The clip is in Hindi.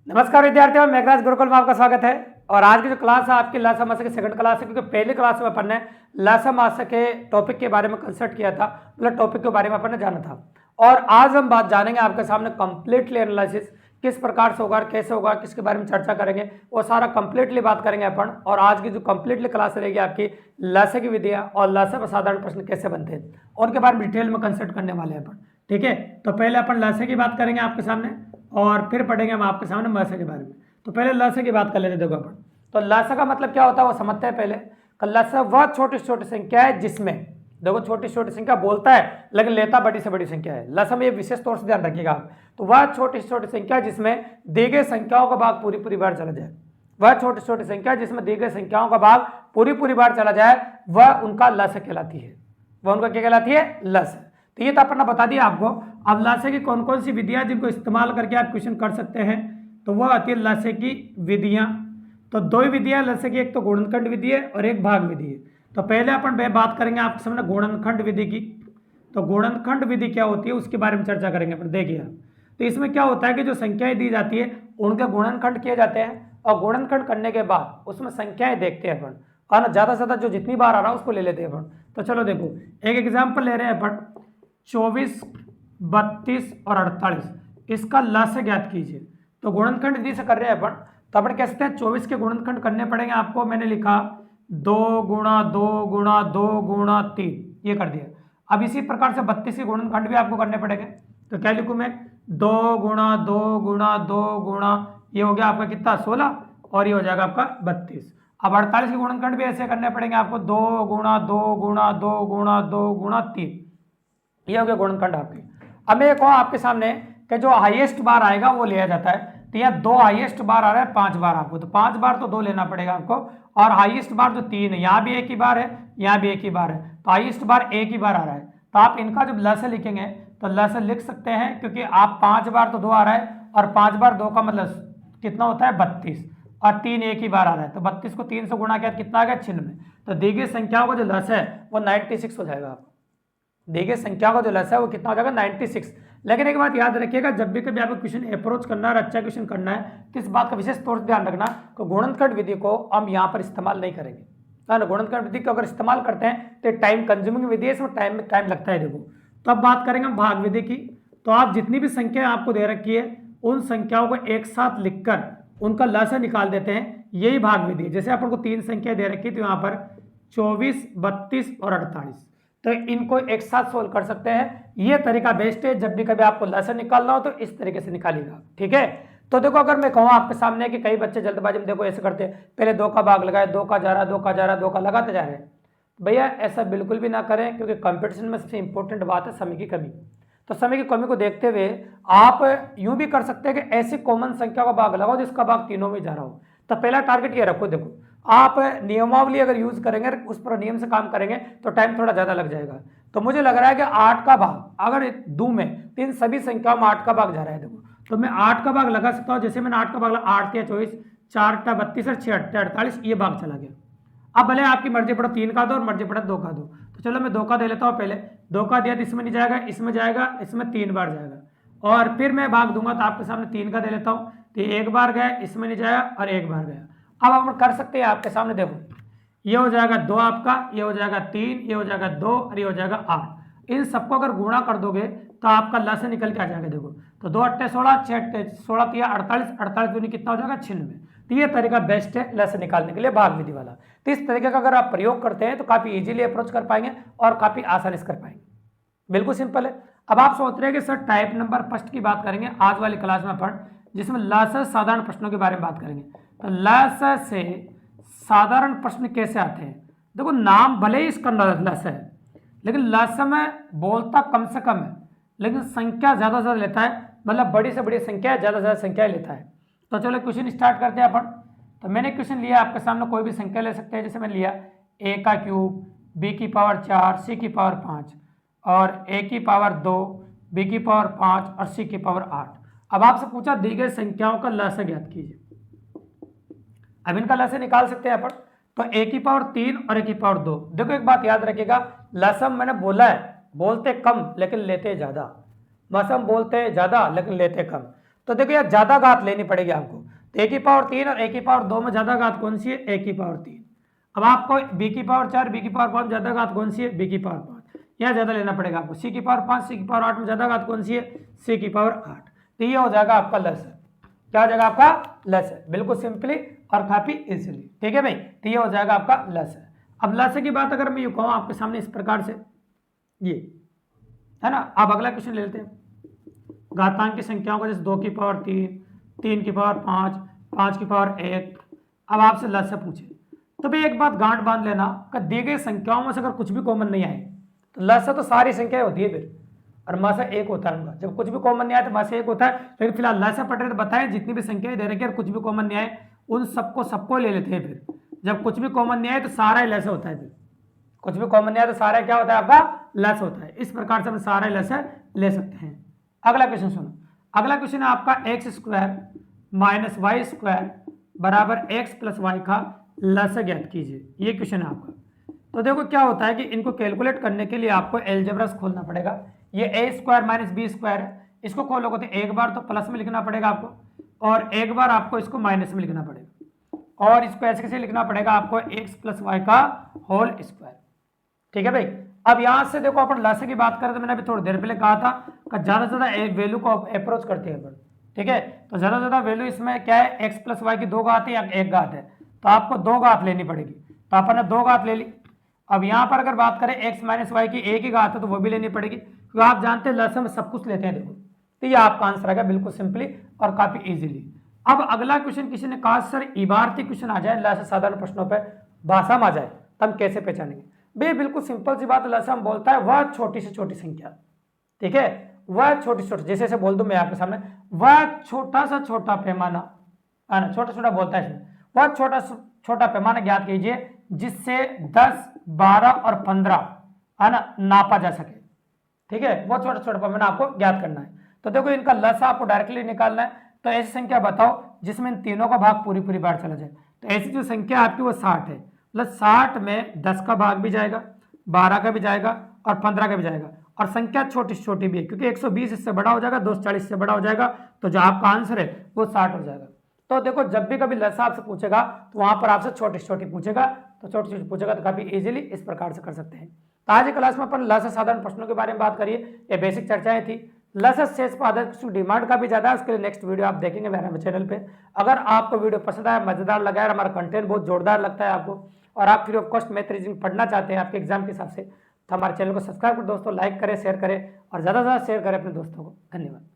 नमस्कार विद्यार्थियों, मेघराज गुरुकुल में आपका स्वागत है। और आज की जो क्लास है आपकी लसा मासा की सेकंड क्लास है, क्योंकि पहली क्लास में अपन ने लसा मासा के टॉपिक के बारे में कंसल्ट किया था, मतलब टॉपिक के बारे में अपन ने जाना था। और आज हम बात जानेंगे आपके सामने कंप्लीटली एनालिसिस किस प्रकार से होगा, कैसे होगा, किसके बारे में चर्चा करेंगे, वो सारा कंप्लीटली बात करेंगे अपन। और आज की जो कंप्लीटली क्लास रहेगी आपकी लसा की विधियां और लसा में साधारण प्रश्न कैसे बनते हैं उनके बारे में डिटेल में कंसल्ट करने वाले हैं अपन। ठीक है, तो पहले अपन लसा की बात करेंगे आपके सामने और फिर पढ़ेंगे हम आपके सामने मसा के बारे में। तो पहले लसा की बात कर लेते देखो अपन। तो लसा का मतलब क्या होता है वो समझते हैं पहले। लसा वह छोटी छोटी संख्या है जिसमें, देखो छोटी छोटी संख्या बोलता है लेकिन लेता बड़ी से बड़ी संख्या है। लसा में ये विशेष तौर से ध्यान रखिएगा आप। तो वह छोटी छोटी संख्या जिसमें दी गई संख्याओं का भाग पूरी पूरी बार चला जाए, वह छोटी छोटी संख्या जिसमें दी गई संख्याओं का भाग पूरी पूरी बार चला जाए, वह उनका लसा कहलाती है। वह उनका क्या कहलाती है? लसा। तो ये तो अपन ने बता दिया आपको। अब लसा की कौन कौन सी विधियां जिनको इस्तेमाल करके आप क्वेश्चन कर सकते हैं, तो वह आती है लसा की विधियां। तो दो ही विधियां लसा की, एक तो गुणनखंड विधि है और एक भाग विधि है। तो पहले अपन बात करेंगे आपके सामने गुणनखंड विधि की। तो गुणनखंड विधि क्या होती है उसके बारे में चर्चा करेंगे अपन। देखिए, तो इसमें क्या होता है कि जो संख्याएं दी जाती है उनके गुणनखंड किए जाते हैं, और गुणनखंड करने के बाद उसमें संख्याएं देखते हैं अपन, और ज्यादा से ज्यादा जो जितनी बार आ रहा है उसको ले लेते हैं अपन। तो चलो देखो, एक एग्जाम्पल ले रहे हैं अपन। 24, 32 और 48, इसका लसा ज्ञात कीजिए। तो गुणनखंड विधि से कर रहे हैं अपन। तो अपन कह सकते हैं 24 के गुणनखंड करने पड़ेंगे आपको। मैंने लिखा 2 गुणा 2 गुणा 2 गुणा 3, ये कर दिया। अब इसी प्रकार से 32 के गुणनखंड भी आपको करने पड़ेंगे। तो क्या लिखूं मैं? 2 गुणा 2 गुणा 2 गुणा, ये हो गया आपका कितना? 16, और ये हो जाएगा आपका 32। अब 48 के गुणनखंड भी ऐसे करने पड़ेंगे आपको। 2 गुणा 2 गुणा 2 गुणा 2 गुणा 3, ये हो गया गुणनखंड आपके। अब मैं कहूँ आपके सामने कि जो हाईएस्ट बार आएगा वो लिया जाता है। तो यहाँ 2 हाईएस्ट बार आ रहा है 5 बार आपको, तो 5 बार तो 2 लेना पड़ेगा आपको। और हाईएस्ट बार जो 3 है, यहाँ भी एक ही बार है, यहाँ भी एक ही बार है, तो हाईएस्ट बार एक ही बार आ रहा है। तो आप इनका जब लसा लिखेंगे तो लसा लिख सकते हैं, क्योंकि आप 5 बार तो 2 आ रहा है, और 5 बार 2 का मतलब कितना होता है? 32, और 3 एक ही बार आ रहा है। तो 32 को 3 से गुणा किया कितना आ गया? 96। तो दी गई संख्याओं का जो लसा है वो 96 हो जाएगा आपका। दी गई संख्या का जो लसा है वो कितना हो जाएगा? 96। लेकिन एक बात याद रखिएगा, जब भी कभी आपको क्वेश्चन अप्रोच करना है और अच्छा क्वेश्चन करना है तो इस बात का विशेष तौर से ध्यान रखना कि गुणनखंड विधि को हम यहाँ पर इस्तेमाल नहीं करेंगे। है ना, गुणनखंड विधि को अगर इस्तेमाल करते हैं तो टाइम कंज्यूमिंग विधि है, इसमें टाइम लगता है। देखो, तो अब बात करेंगे हम भाग विधि की। तो आप जितनी भी संख्या आपको दे रखी है उन संख्याओं को एक साथ लिखकर उनका लसा निकाल देते हैं, यही भाग विधि है। जैसे अपन को 3 संख्या दे रखी, तो यहाँ पर 24, 32 और 48, तो इनको एक साथ सोल्व कर सकते हैं। ये तरीका बेस्ट है। जब भी कभी आपको लसा निकालना हो तो इस तरीके से निकालिएगा। ठीक है, तो देखो अगर मैं कहूँ आपके सामने कि कई बच्चे जल्दबाजी में देखो ऐसे करते हैं, पहले 2 का भाग लगाए, 2 का जा रहा, 2 का जा रहा, 2 का लगाते जा रहे हैं। भैया ऐसा बिल्कुल भी ना करें, क्योंकि कंपटीशन में सबसे इंपॉर्टेंट बात है समय की कमी। तो समय की कमी को देखते हुए आप यूं भी कर सकते हैं कि ऐसी कॉमन संख्या का भाग लगाओ जिसका भाग तीनों में जा रहा हो। तो पहला टारगेट ये रखो। देखो, आप नियमावली अगर यूज करेंगे, उस पर नियम से काम करेंगे तो टाइम थोड़ा ज्यादा लग जाएगा। तो मुझे लग रहा है कि 8 का भाग अगर दूं मैं, तो इन सभी संख्याओं में 8 का भाग जा रहा है। देखो, तो मैं 8 का भाग लगा सकता हूं। जैसे मैंने 8 का भाग लगा, 8 या 24, 4 32 और 6 48, ये भाग चला गया। अब भले आपकी मर्जी पड़ा 3 का दो और मर्जी पड़ा 2 का दो। तो चलो मैं 2 का दे लेता हूँ पहले। 2 का दिया तो इसमें नहीं जाएगा, इसमें जाएगा, इसमें 3 बार जाएगा। और फिर मैं भाग दूंगा तो आपके सामने 3 का दे लेता हूँ, तो 1 बार गया, इसमें नहीं जाएगा, और 1 बार गया। अब हम कर सकते हैं आपके सामने। देखो, ये हो जाएगा 2 आपका, ये हो जाएगा 3, ये हो जाएगा 2, और ये हो जाएगा 8। इन सबको अगर गुणा कर दोगे तो आपका लसा निकल के आ जाएगा। देखो, तो 2 8 16, 6 16 48, 48 दूनी कितना हो जाएगा? 96। तो ये तरीका बेस्ट है लसा निकालने के लिए, भाग विधि वाला। तो इस तरीके का अगर आप प्रयोग करते हैं तो काफी इजीली अप्रोच कर पाएंगे और काफी आसानी से कर पाएंगे। बिल्कुल सिंपल है। अब आप सोच रहे हैं कि सर टाइप नंबर फर्स्ट की बात करेंगे आज वाली क्लास में अपन, जिसमें लसा साधारण प्रश्नों के बारे में बात करेंगे। तो लसा से साधारण प्रश्न कैसे आते हैं? देखो, नाम भले ही इसका लसा है, लेकिन लसा में बोलता कम से कम है, लेकिन संख्या ज्यादा से ज्यादा लेता है। मतलब बड़ी से बड़ी संख्या ज्यादा से ज्यादा संख्या लेता है। तो चलो क्वेश्चन स्टार्ट करते हैं अपन। तो मैंने क्वेश्चन लिया आपके सामने, कोई भी संख्या ले सकते हैं। जैसे मैंने लिया a का क्यूब, b की पावर 4, c की पावर 5, और a की पावर 2, b की पावर 5 और c की पावर 8। अब आपसे पूछा दी गई संख्याओं का लसा ज्ञात कीजिए। अब इनका लसा निकाल सकते हैं अपन। तो a की पावर 3 और a की पावर 2। देखो एक बात याद रखिएगा, लसा मैंने बोला है बोलते कम लेकिन लेते ज्यादा, मौसम बोलते ज्यादा लेकिन लेते कम। तो देखो यार ज्यादा घात लेनी पड़ेगी आपको, तो a की पावर 3 और a की पावर 2 में ज्यादा घात कौन सी है, a की पावर 3। अब आपको b की पावर 4 b की पावर 5 ज्यादा घात कौन सी है, b की पावर 5, यह ज्यादा लेना पड़ेगा आपको। c की पावर 5 c की पावर 8 में ज्यादा घात कौन सी है, c की पावर 8। तो ये हो जाएगा आपका लसर, क्या हो जाएगा आपका लसर, बिल्कुल सिंपली और काफी इजीली, ठीक है भाई। तो ये हो जाएगा आपका लसर। अब लसर की बात अगर मैं यूं कहूं आपके सामने इस प्रकार से, ये है ना। अब अगला क्वेश्चन ले लेते हैं, घातांक की संख्याओं को, जैसे 2 की पावर 3, 3 की पावर 5, 5 की पावर 1। अब आपसे लसर पूछे तो भाई एक बात गांठ बांध लेना कि दी गई संख्याओं में से अगर कुछ भी कॉमन नहीं आए तो लसर तो सारी संख्याएं होती है फिर, और मासा एक होता है उनका। जब कुछ भी कॉमन नहीं आए तो मासा एक होता है। लेकिन फिलहाल लसर पढ़ रहे तो बताएं जितनी भी संख्याएं दे रखी है कुछ भी कॉमन नहीं आए उन सबको ले लेते हैं। फिर जब कुछ भी कॉमन नहीं आए तो सारा ही लसर होता है, फिर कुछ भी कॉमन नहीं आए तो सारा क्या होता है आपका लस होता है। इस प्रकार से हम सारा लसर ले सकते हैं। अगला क्वेश्चन सुनो, अगला क्वेश्चन है आपका x square minus y square बराबर एक्स प्लस वाई का लसर ज्ञात कीजिए, ये क्वेश्चन है आपका। तो देखो क्या होता है कि इनको कैलकुलेट करने के लिए आपको एलजेब्रास खोलना पड़ेगा। ये ए स्क्वायर माइनस बी स्क्वायर है, इसको खोलोगे तो एक बार तो प्लस में लिखना पड़ेगा आपको और एक बार आपको इसको माइनस में लिखना पड़ेगा, और इसको ऐसे कैसे लिखना पड़ेगा आपको एक्स प्लस वाई का होल स्क्वायर, ठीक है भाई। अब यहां से देखो अपन लसर की बात करें तो मैंने अभी थोड़ी देर पहले कहा था कि ज्यादा से ज्यादा एक वैल्यू को अप्रोच करते हैं अपन, ठीक है। तो ज्यादा से ज्यादा वैल्यू इसमें क्या है, एक्स प्लस वाई की 2 घात है या 1 घात है, तो आपको 2 घात लेनी पड़ेगी। तो अपन ने 2 घात ले ली। अब यहाँ पर अगर बात करें एक्स माइनस वाई की 1 ही घात है तो वो भी लेनी पड़ेगी, क्योंकि आप जानते हैं लसर में सब कुछ लेते हैं। देखो तो ये आपका आंसर आएगा बिल्कुल सिंपली और काफी इजीली। अब अगला क्वेश्चन किसी ने कहा सर इबारती क्वेश्चन आ जाए लसर साधारण प्रश्नों पर भाषा में आ जाए तो हम कैसे पहचानेंगे। भाई बिल्कुल सिंपल सी बात, लसर हम बोलता है वह छोटी से छोटी संख्या, ठीक है, वह छोटी छोटी, जैसे जैसे बोल दूं मैं आपके सामने, वह छोटा सा छोटा पैमाना, है ना, छोटा छोटा बोलता है इसमें, वह छोटा छोटा पैमाना ज्ञात कीजिए जिससे 10, 12 और 15 है ना नापा जा सके, ठीक है, वो छोटा छोटा पैमाना आपको ज्ञात करना है। तो देखो इनका लसर आपको डायरेक्टली निकालना है, तो ऐसी संख्या बताओ जिसमें इन तीनों का भाग पूरी पूरी बार चला जाए। तो ऐसी जो संख्या आपकी वो 60 है, प्लस 60 में 10 का भाग भी जाएगा, 12 का भी जाएगा और 15 का भी जाएगा, और संख्या छोटी छोटी भी है क्योंकि 120 इससे बड़ा हो जाएगा, 240 से बड़ा हो जाएगा, तो जो आपका आंसर है वो 60 हो जाएगा। तो देखो जब भी कभी लसर आपसे पूछेगा तो वहां पर आपसे छोटी छोटी पूछेगा, तो छोटी छोटी पूछेगा तो काफी इजीली इस प्रकार से कर सकते हैं। तो आज की क्लास में अपन लसर साधारण प्रश्नों के बारे में बात करिए, ये बेसिक चर्चाएं थी। लसर शेष पर आधारित डिमांड का भी ज्यादा है, उसके लिए नेक्स्ट वीडियो आप देखेंगे मेरे चैनल पे। अगर आपको वीडियो पसंद आया, मजेदार लगा है, हमारा कंटेंट बहुत जोरदार लगता है आपको, और आप free of cost math reasoning पढ़ना चाहते हैं आपके एग्जाम के हिसाब से, तो हमारे चैनल को सब्सक्राइब करें दोस्तों, लाइक करें, शेयर करें और ज़्यादा से ज़्यादा शेयर करें अपने दोस्तों को। धन्यवाद।